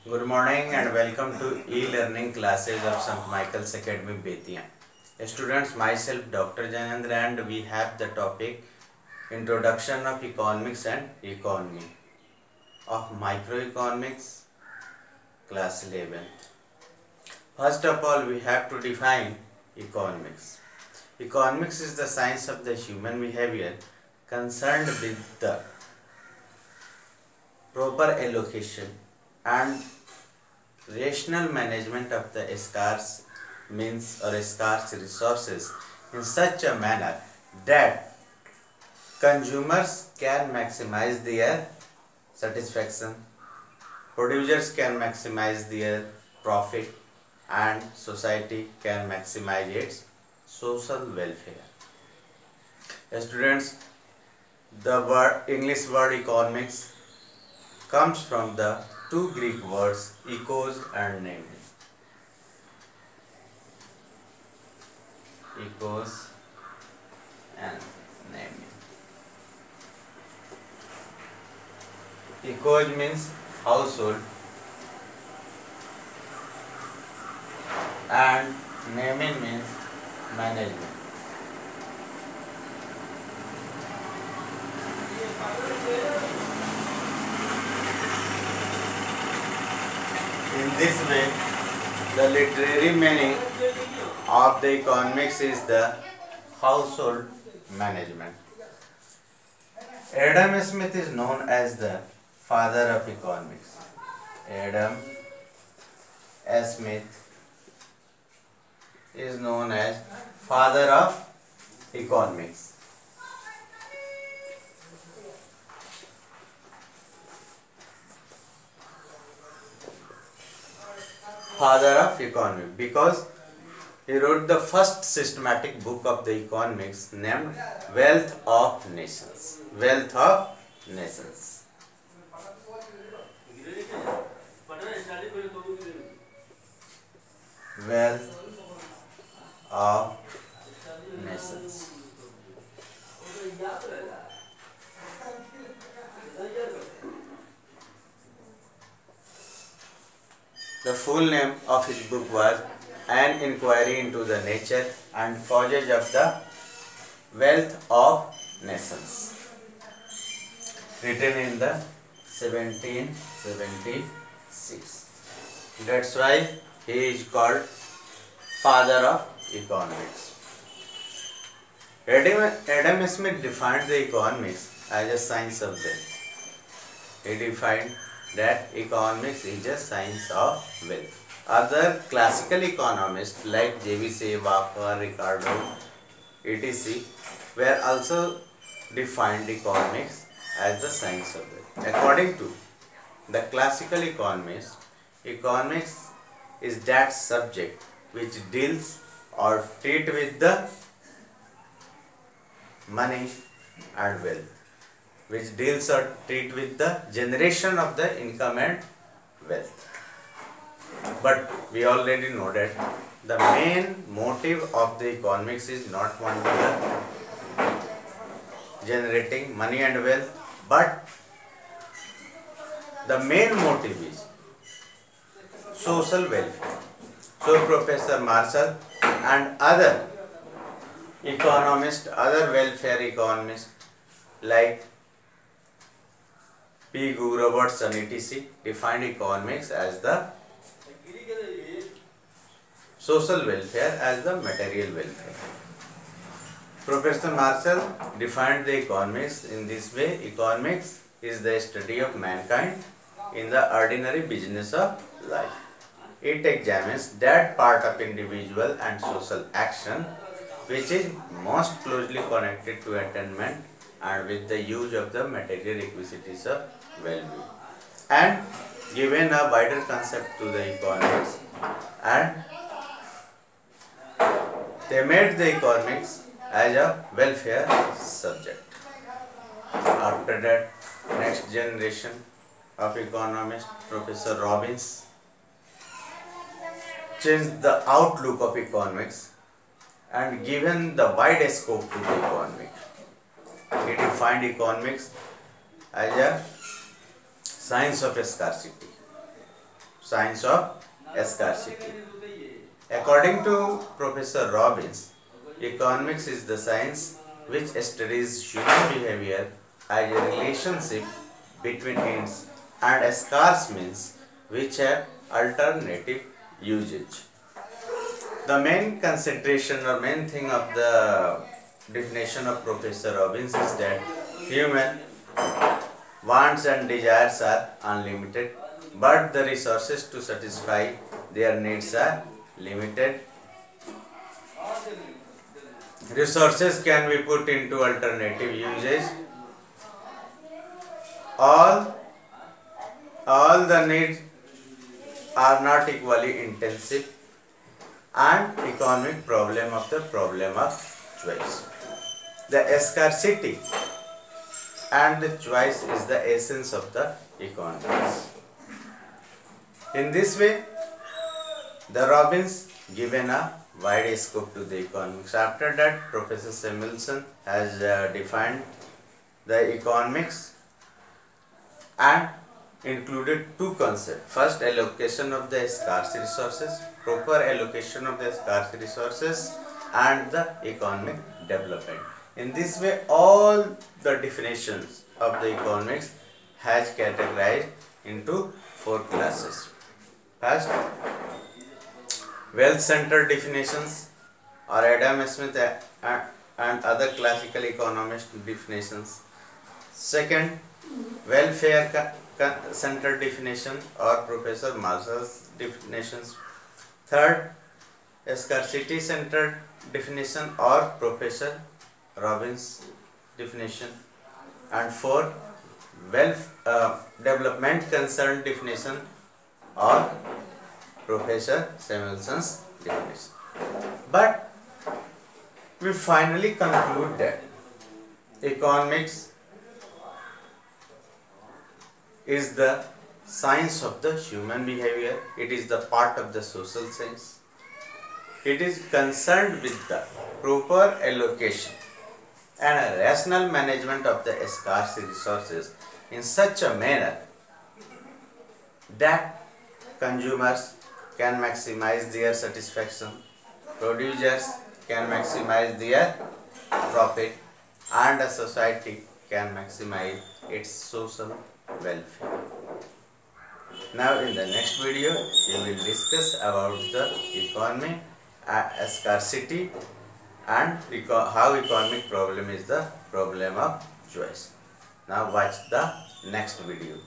Good morning and welcome to e-learning classes of St. Michael's Academy Bethian. Students, myself Dr. Janendra and we have the topic Introduction of Economics and Economy of Microeconomics class 11. First of all, we have to define economics. Economics is the science of the human behavior concerned with the proper allocation and rational management of the scarce means or scarce resources in such a manner that consumers can maximize their satisfaction, producers can maximize their profit, and society can maximize its social welfare. Students, the English word economics comes from the two Greek words ecos and naming. Ecos and naming. Ecos means household and naming means management. In this way, the literary meaning of the economics is the household management. Adam Smith is known as the father of economics. Adam Smith is known as father of economics. Father of economics because he wrote the first systematic book of the economics named Wealth of Nations. Wealth of Nations. Wealth of Nations. The full name of his book was An Inquiry into the Nature and Causes of the Wealth of Nations, written in the 1776. That's why he is called father of economics. Adam Smith defined the economics as a science of wealth. He defined that economics is a science of wealth. Other classical economists like J.B. Say, Walker, Ricardo, etc. were also defined economics as the science of wealth. According to the classical economists, economics is that subject which deals or treats with the money and wealth, which deals or treat with the generation of the income and wealth. But we already know that the main motive of the economics is not only the generating money and wealth, but the main motive is social welfare. So Professor Marshall and other economists, other welfare economists like P. Gu, Robertson, etc. defined economics as the social welfare as the material welfare. Professor Marshall defined the economics in this way: economics is the study of mankind in the ordinary business of life. It examines that part of individual and social action which is most closely connected to attainment and with the use of the material requisites of well-being, and given a wider concept to the economics, and they made the economics as a welfare subject. After that, next generation of economists, Professor Robbins, changed the outlook of economics and given the wide scope to the economic. He defined economics as a science of scarcity. science of scarcity. According to Professor Robbins, economics is the science which studies human behavior as a relationship between ends and scarce means which have alternative usage. The main consideration or main thing of the definition of Professor Robbins is that human wants and desires are unlimited, but the resources to satisfy their needs are limited. Resources can be put into alternative usage. All the needs are not equally intensive, and economic problem of choice. The scarcity and the choice is the essence of the economics. In this way, the Robbins given a wide scope to the economics. After that, Professor Samuelson has defined the economics and included two concepts. First, allocation of the scarce resources, proper allocation of the scarce resources, and the economic development. In this way, all the definitions of the economics has categorized into four classes. First, wealth-centered definitions, or Adam Smith and other classical economist definitions. Second, welfare-centered definition, or Professor Marshall's definitions. Third, scarcity-centered definition, or Professor Robbins' definition. And fourth, development concerned definition, or Professor Samuelson's definition. But we finally conclude that economics is the science of the human behavior. It is the part of the social science. It is concerned with the proper allocation and a rational management of the scarce resources in such a manner that consumers can maximize their satisfaction, producers can maximize their profit, and a society can maximize its social welfare. Now in the next video, we will discuss about the economy, scarcity, and how economic problem is the problem of choice. Now watch the next video.